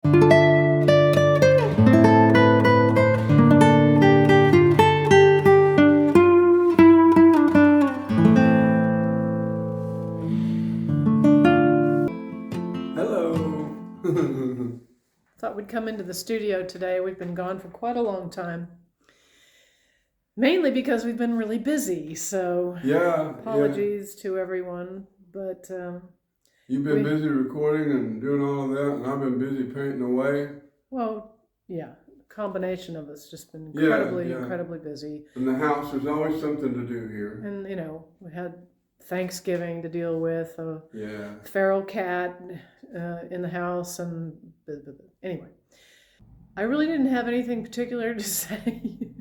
Hello. Thought we'd come into the studio today. We've been gone for quite a long time. Mainly because we've been really busy, so Yeah, apologies to everyone. But you've been we- busy recording and doing all of that, and I've been busy painting away. well, yeah, combination of us just been Yeah, incredibly busy. In the house, there's always something to do here. And we had Thanksgiving to deal with, a Yeah. feral cat in the house, and anyway, I really didn't have anything particular to say.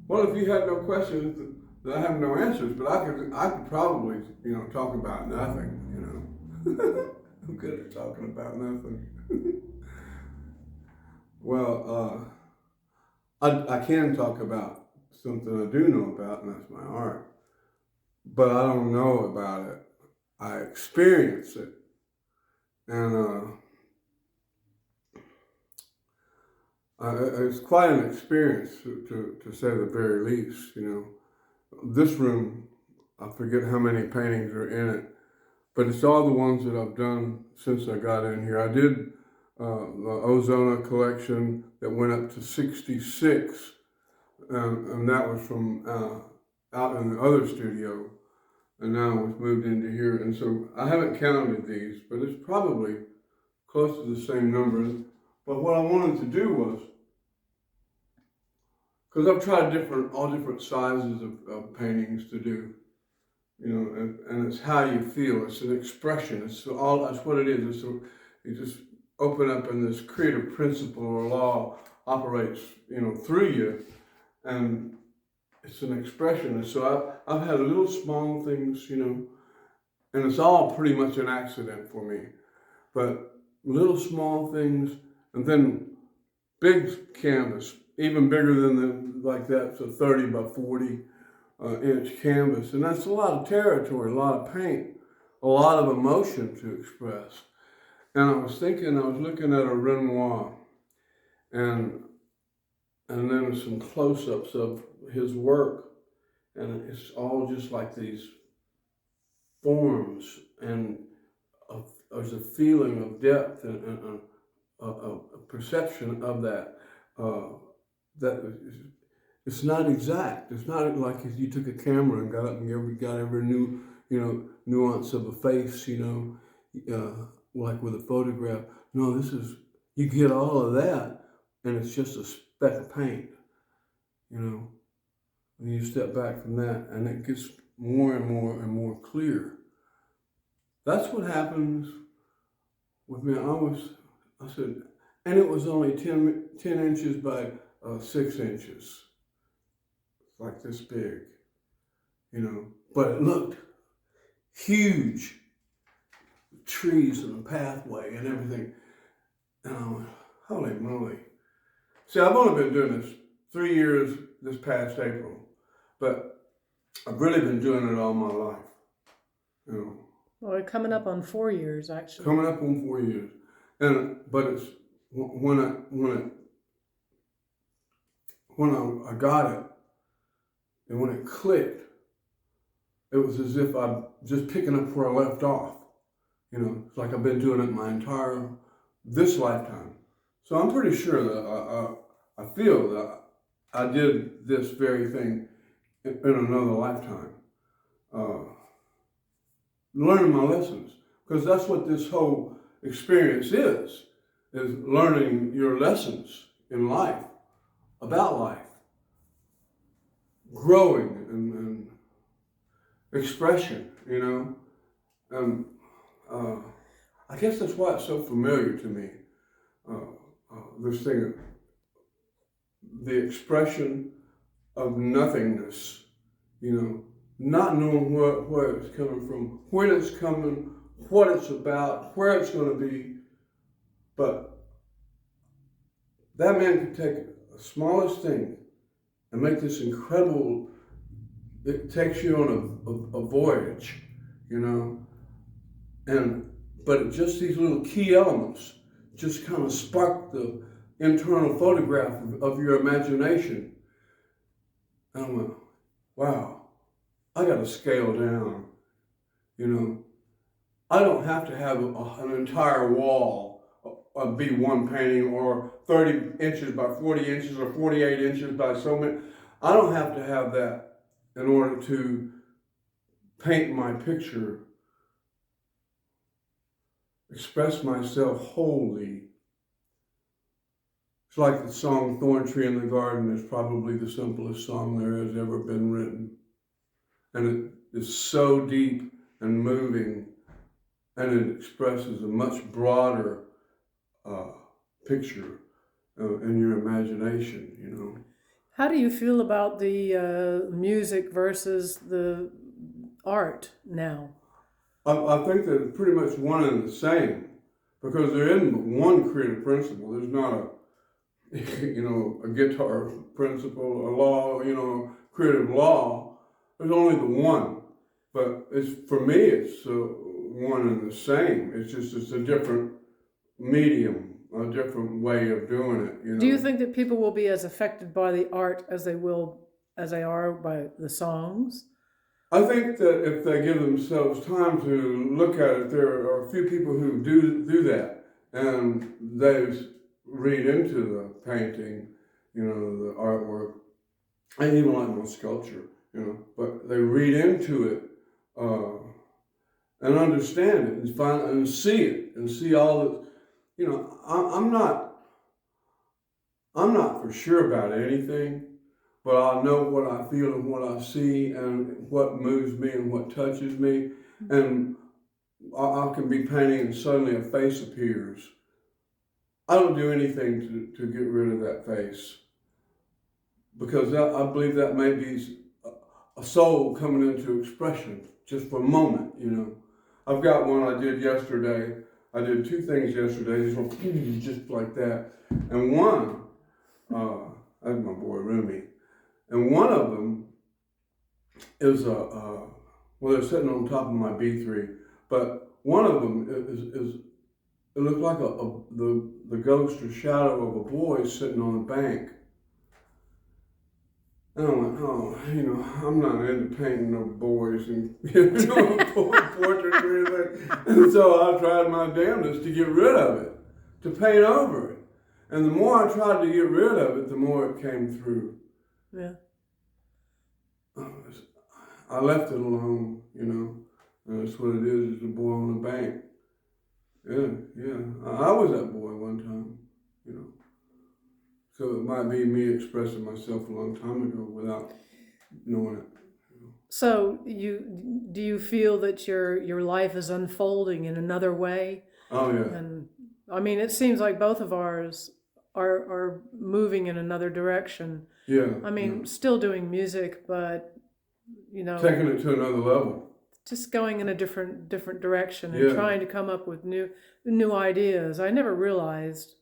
Well, if you had no questions, then I have no answers. But I could probably, talk about nothing. I'm good at talking about nothing. Well, I can talk about something I do know about, and that's my art. But I don't know about it. I experience it, and it's quite an experience to say the very least. This room, I forget how many paintings are in it, but it's all the ones that I've done since I got in here. I did the Ozona collection that went up to 66, and that was from out in the other studio, and now we've moved into here. And so I haven't counted these, but it's probably close to the same number. But what I wanted to do was, because I've tried all different sizes of paintings to do, and it's how you feel. It's an expression. That's what it is. You just open up, and this creative principle or law operates, through you, and it's an expression. And so I've had little small things, and it's all pretty much an accident for me, but little small things, and then big canvas, even bigger than like that, so 30 by 40 inch canvas. And that's a lot of territory, a lot of paint, a lot of emotion to express. And I was looking at a Renoir, and then some close-ups of his work, and it's all just like these forms, and there's a feeling of depth and a perception of that. That it's not exact. It's not like if you took a camera and got up and got every new, nuance of a face, like with a photograph. No, you get all of that, and it's just a speck of paint, and you step back from that, and it gets more and more and more clear. That's what happens with me. I said, and it was only 10 inches by 6 inches, like this big, but it looked huge, trees and a pathway and everything. And I went, holy moly. See, I've only been doing this 3 years this past April, but I've really been doing it all my life, Well, we're coming up on 4 years, actually. Coming up on 4 years. But it's when I got it, and when it clicked, it was as if I'm just picking up where I left off. It's like I've been doing it this lifetime. So I'm pretty sure that I feel that I did this very thing in another lifetime. Learning my lessons, because that's what this whole experience is learning your lessons in life, about life, growing and expression, and I guess that's why it's so familiar to me, this thing, the expression of nothingness, not knowing where it's coming from, when it's coming, what it's about, where it's going to be. But that man could take the smallest thing and make this incredible, it takes you on a voyage, but just these little key elements just kind of spark the internal photograph of your imagination. And I went, wow, I got to scale down, you know. I don't have to have an entire wall be one painting, or 30 inches by 40 inches or 48 inches by so many. I don't have to have that in order to paint my picture, express myself wholly. It's like the song Thorn Tree in the Garden is probably the simplest song there has ever been written. And it is so deep and moving, and it expresses a much broader picture in your imagination, you know. How do you feel about the music versus the art now? I think that it's pretty much one and the same, because there isn't one creative principle. There's not a guitar principle, a law, creative law. There's only the one. But for me, it's one and the same. It's a different medium, a different way of doing it. You know? Do you think that people will be as affected by the art as they are by the songs? I think that if they give themselves time to look at it, there are a few people who do that, and they read into the painting, the artwork, and even like my sculpture, but they read into it and understand it and see it and see all the, I'm not for sure about anything. But I know what I feel and what I see and what moves me and what touches me. And I can be painting and suddenly a face appears. I don't do anything to get rid of that face, because I believe that may be a soul coming into expression just for a moment, I've got one I did yesterday. I did two things yesterday, just like that. And one, that's my boy Rumi. And one of them is they're sitting on top of my B3, but one of them is it looks like the ghost or shadow of a boy sitting on a bank. And I went, I'm not into painting no boys and portraits or anything. And so I tried my damnedest to get rid of it, to paint over it. And the more I tried to get rid of it, the more it came through. Yeah. I left it alone, and that's what it is. It's a boy on a bank. Yeah. I was that boy one time, So it might be me expressing myself a long time ago without knowing it. So do you feel that your life is unfolding in another way? Oh yeah. And I mean, it seems like both of ours are moving in another direction. Yeah. I mean, still doing music, but taking it to another level. Just going in a different direction and trying to come up with new ideas. I never realized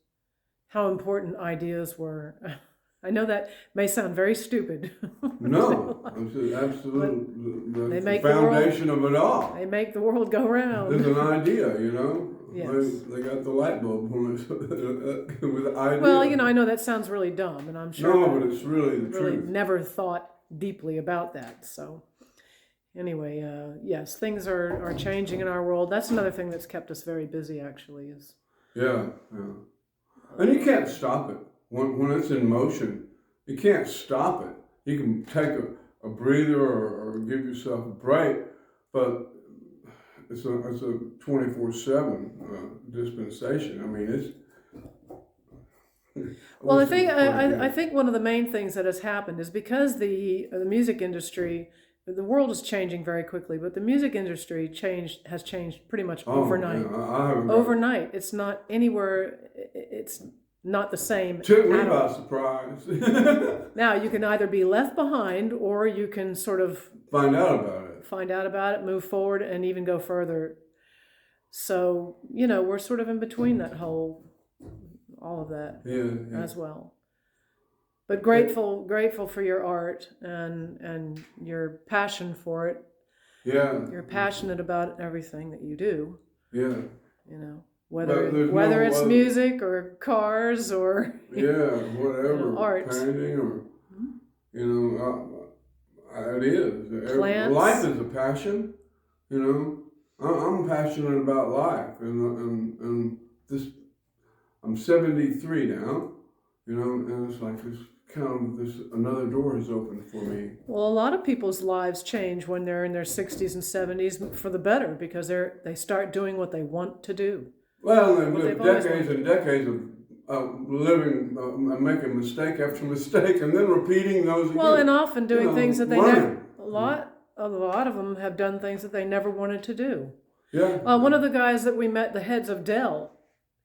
how important ideas were. I know that may sound very stupid. No, it's absolutely They the make foundation of it all. They make the world go round. There's an idea, Yes. They got the light bulb on it with the idea. Well, I know that sounds really dumb, and I'm sure. No, but it's really the really truth. never thought deeply about that. So, anyway, yes, things are changing in our world. That's another thing that's kept us very busy. Actually, is. Yeah. And you can't stop it when it's in motion. You can't stop it. You can take a breather or give yourself a break, but it's a 24/7 dispensation. I mean, it's. Well, I think one of the main things that has happened is because the music industry, the world is changing very quickly, but the music industry has changed pretty much overnight. Yeah, overnight, it's not anywhere. It's not the same. Took me by surprise. Now you can either be left behind, or you can sort of find out about it, move forward, and even go further. So we're sort of in between that whole. All of that as well, but grateful for your art and your passion for it. Yeah, you're passionate about everything that you do. Yeah, whether no it's other- music or cars or Yeah, whatever. art. Painting or, you know, it is. Plants. Life is a passion, you know. I'm passionate about life, and this. I'm 73 now, you know, and it's like this another door has opened for me. Well, a lot of people's lives change when they're in their 60s and 70s for the better because they start doing what they want to do. Well, they've What lived they've always decades and decades of living, making mistake after mistake, and then repeating those Well, again. and often doing You know, things that they learning. never. A lot of them have done things that they never wanted to do. Yeah. One of the guys that we met, the heads of Dell,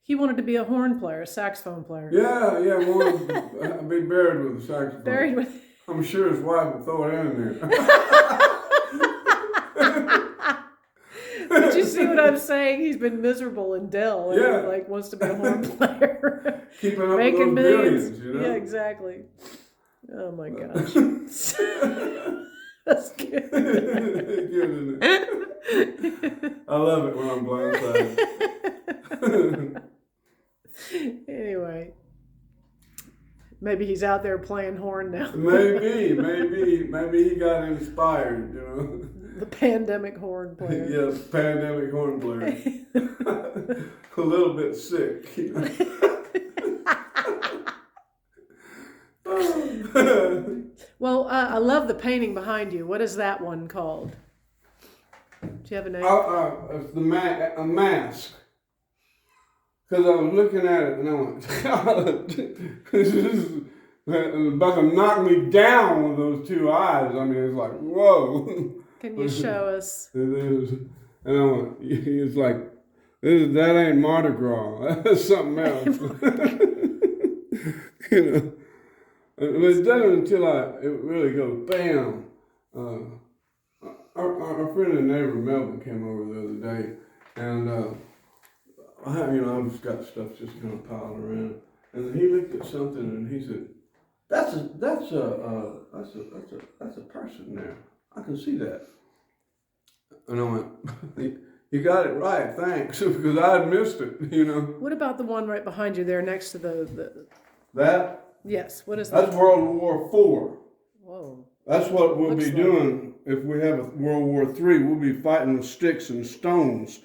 he wanted to be a horn player, a saxophone player. Yeah, wanted to be buried with a saxophone. Buried with. I'm sure his wife would throw it in there. Did you see what I'm saying? He's been miserable in Dell. And Yeah. he, like wants to be a horn player. Keeping up Making with those millions. billions, you know? Yeah, exactly. Oh my gosh. That's good. Good, isn't it? I love it when I'm blindsided. Anyway. Maybe he's out there playing horn now. Maybe he got inspired, you know. The pandemic horn player. Yeah, pandemic horn player. A little bit sick, you know. Well, I love the painting behind you. What is that one called? Do you have a name? It's a mask. Because I was looking at it and I went, God, this is about to knock me down with those two eyes. I mean, it's like, whoa. Can you show us? It is. And I went, it's like, that ain't Mardi Gras. That's something else. You know. It doesn't until it really goes bam. Our friend and neighbor Melvin came over the other day, and I've just got stuff just kind of piled around, and he looked at something and he said, "That's a person there. I can see that." And I went, "You got it right, thanks," because I had missed it, you know. What about the one right behind you there, next to the That. Yes. What is that? That's World War IV. Whoa. That's what we'll Looks be like doing if we have a World War III. We'll be fighting with sticks and stones.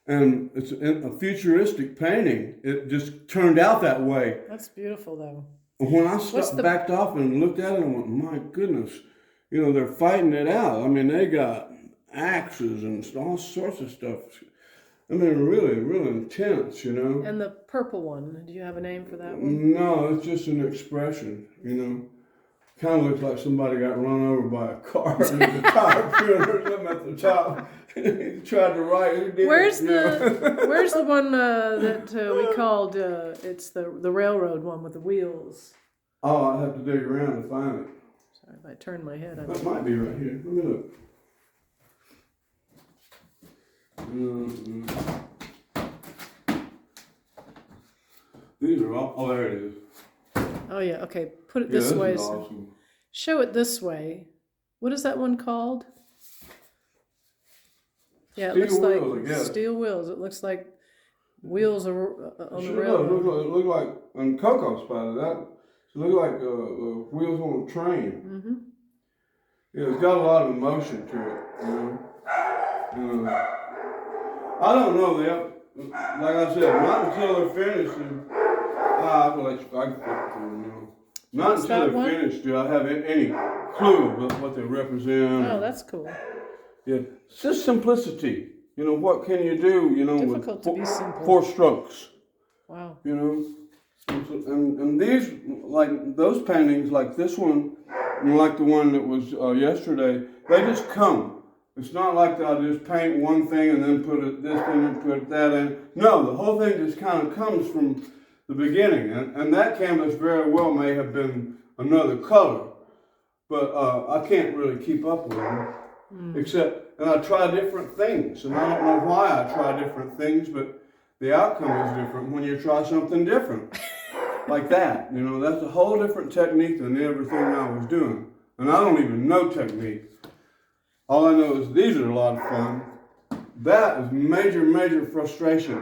And it's a futuristic painting. It just turned out that way. That's beautiful, though. When I backed off and looked at it, I went, my goodness, you know, they're fighting it out. I mean, they got axes and all sorts of stuff. I mean, really intense, you know. And the purple one, do you have a name for that one? No, it's just an expression, you know. Kind of looks like somebody got run over by a car and there's a tire printer or something at the top. He tried to write. Who did Where's it, you know? Where's the one that we called? It's the railroad one with the wheels. Oh, I'll have to dig around to find it. Sorry if I turn my head. That might be right here. Let me look. These are all. Oh, there it is. Oh yeah. Okay. Put it Yeah, this way. is So awesome. show it this way. What is that one called? Yeah, it looks Steel like wheels, I guess. steel wheels. It looks like wheels are on the Sure does. railroad. It looked like, and Coco spotted that. It looked like wheels on a train. Mm-hmm. Yeah, it's got a lot of emotion to it, you know. I don't know, like I said, not until they're finished, I can flip through them, you know. Not What's until that they're one? finished do I have any clue about what they represent. Oh, that's cool. Yeah, it's just simplicity. You know, what can you do, you know, Difficult with to be simple. 4 strokes, Wow. you know. And these, like those paintings, like this one, and like the one that was yesterday, they just come. It's not like I'll just paint one thing and then put this in and put that in. No, the whole thing just kind of comes from the beginning. And that canvas very well may have been another color, but I can't really keep up with them. Except, and I try different things, and I don't know why I try different things, but the outcome is different when you try something different. Like that, you know, that's a whole different technique than everything I was doing. And I don't even know technique. All I know is these are a lot of fun. That is major frustration.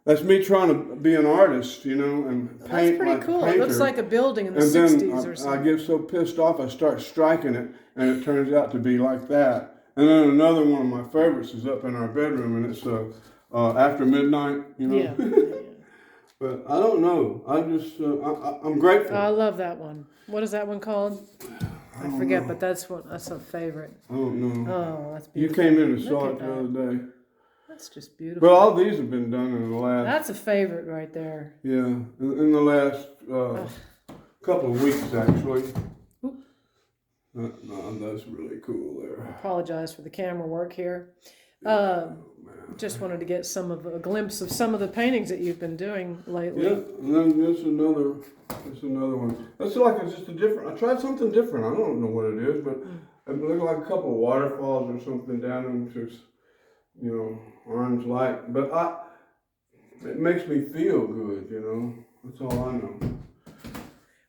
that's me trying to be an artist, you know, and That's paint pretty like a cool. It looks painter. like a building in the And 60s then or I something. get so pissed off, I start striking it, and it turns out to be like that. And then another one of my favorites is up in our bedroom, and it's After Midnight, you know. Yeah. But I don't know. I'm grateful. I love that one. What is that one called? I don't forget, know. but that's a favorite. I don't know. Oh, that's You beautiful. came in and Look saw at it the that. other day. That's just beautiful. But all these have been done in the last, That's a favorite right there. yeah, in the last couple of weeks, actually. Oop. No, that's really cool there. Apologize for the camera work here. Just wanted to get a glimpse of some of the paintings that you've been doing lately. Yeah, and then there's another one. That's like it's just a different. I tried something different. I don't know what it is, but it looked like a couple of waterfalls or something down into, you know, orange light. But it makes me feel good, you know. That's all I know.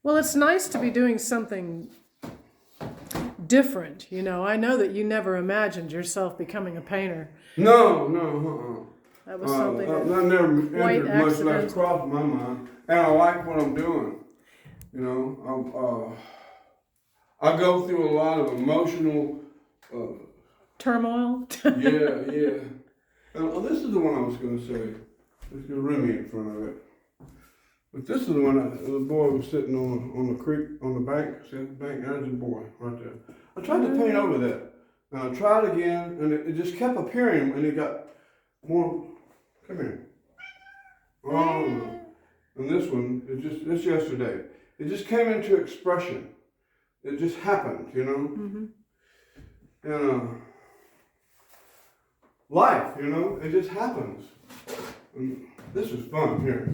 Well, it's nice to be doing something different. You know, I know that you never imagined yourself becoming a painter. No. That was something That that never quite entered much less accidental. crossed my mind. And I like what I'm doing. You know, I go through a lot of emotional, turmoil. yeah. This is the one I was going to say. There's a Remy in front of it. But this is the one, the boy was sitting on the creek, on the bank. See the bank? There's the boy right there. I tried to paint over that. And I tried again, and it just kept appearing, and it got more. Come here. Oh, and this one, this yesterday, it just came into expression. It just happened, you know. And life, you know, it just happens. And this is fun here.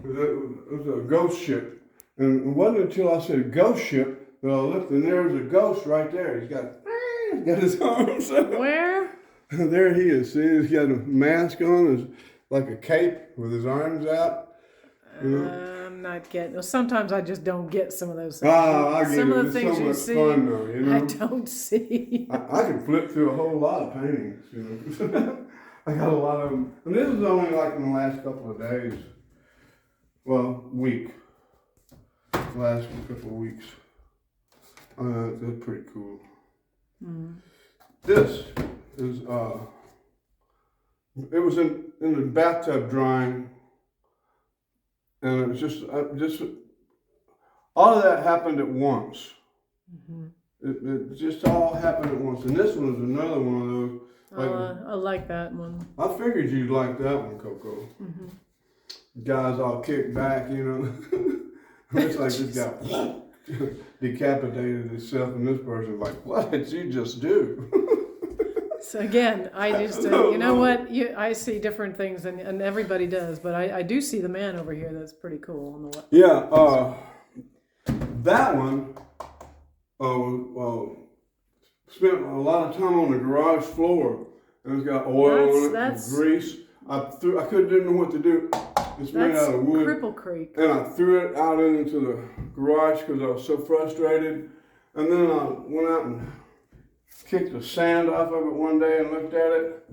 It was a ghost ship, and it wasn't until I said ghost ship that I looked, and there was a ghost right there. He's got his arms up. Where? There he is. See, he's got a mask on, it's like a cape with his arms out. You know? I'm not getting. Well, sometimes I just don't get some of those things. I get Some it. of the It's things so you much see, fun, though, you know? I don't see. I could flip through a whole lot of paintings, you know. I got a lot of them. And this is only like in the last couple of days. Well, week. Last couple of weeks. That's pretty cool. This is, it was in the bathtub drying. And it was just all of that happened at once. It just all happened at once. And this one was another one of those. Like, I like that one. I figured you'd like that one, Coco. Guys all kicked back, you know. It's like this guy decapitated himself, and this person's like, "What did you just do?" So again, I just, you know what? I see different things, and everybody does, but I do see the man over here that's pretty cool on the left. Yeah, that one spent a lot of time on the garage floor, and it's got oil on it, and grease. I didn't know what to do. It's made That's out of wood. Cripple Creek. And I threw it out into the garage because I was so frustrated. And then I went out and kicked the sand off of it one day and looked at it.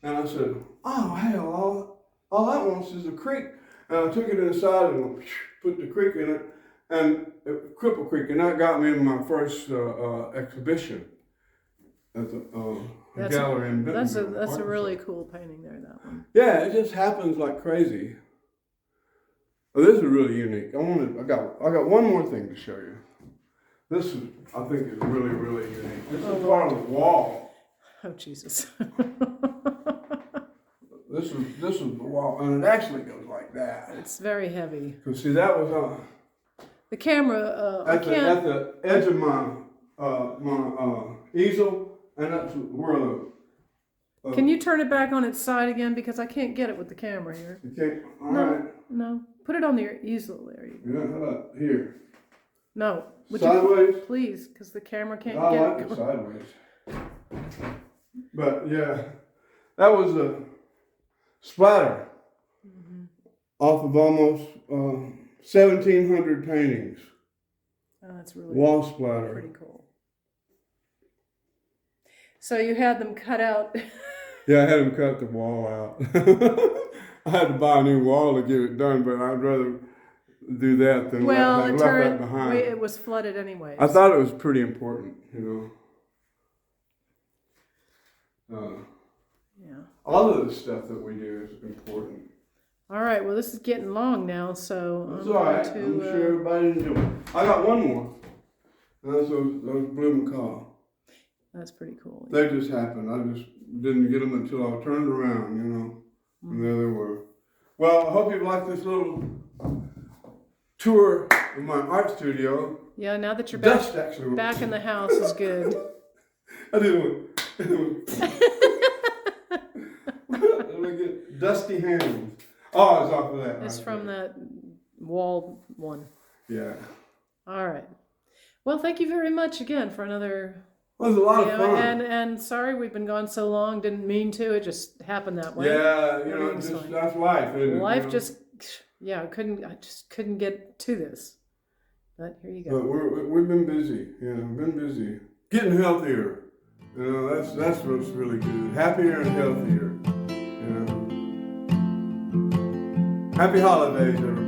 And I said, "Oh, hell, all that wants is a creek." And I took it inside and put the creek in it, and Cripple Creek. And that got me in my first exhibition at the gallery in Bentonville. That's a really cool painting there, that one. Yeah, it just happens like crazy. Oh, this is really unique. I got one more thing to show you. This is, I think, is really, really unique. This is part of the wall. Oh, Jesus. This is the wall, and it actually goes like that. It's very heavy. Cause see, that was The camera, at the edge of my easel, and that's where the. Can you turn it back on its side again, because I can't get it with the camera here. You can't. All right. No. Put it on the easel there. Yeah, how about here? No. Would Sideways? you please, because the camera can't I get like it. it sideways. But yeah, that was a splatter off of almost 1,700 paintings. Oh, that's really Wall splatter. pretty cool. So you had them cut out. Yeah, I had him cut the wall out. I had to buy a new wall to get it done, but I'd rather do that than Well, have it left that turned. behind. It was flooded anyways. I thought it was pretty important, Yeah. All of the stuff that we do is important. All right. Well, this is getting long now, so It's I'm all right. going I'm to. sure everybody enjoys it. I got one more. And that's those blue macaw. That's pretty cool. They just happened. I just didn't get them until I turned around, and there they were. Well, I hope you liked this little tour of my art studio. Yeah. Now that you're Dust actually. back in the house is good. I didn't. Look at dusty hands. Oh, it's off of that. It's right from there. that wall one. Yeah. All right. Well, thank you very much again for another. It was a lot of fun. And sorry we've been gone so long. Didn't mean to. It just happened that way. Yeah, Everything's just, fine. that's life, isn't it? Life just, I just couldn't get to this. But here you go. But we've been busy. Yeah, we've been busy. Getting healthier. That's what's really good. Happier and healthier. Happy holidays, everybody.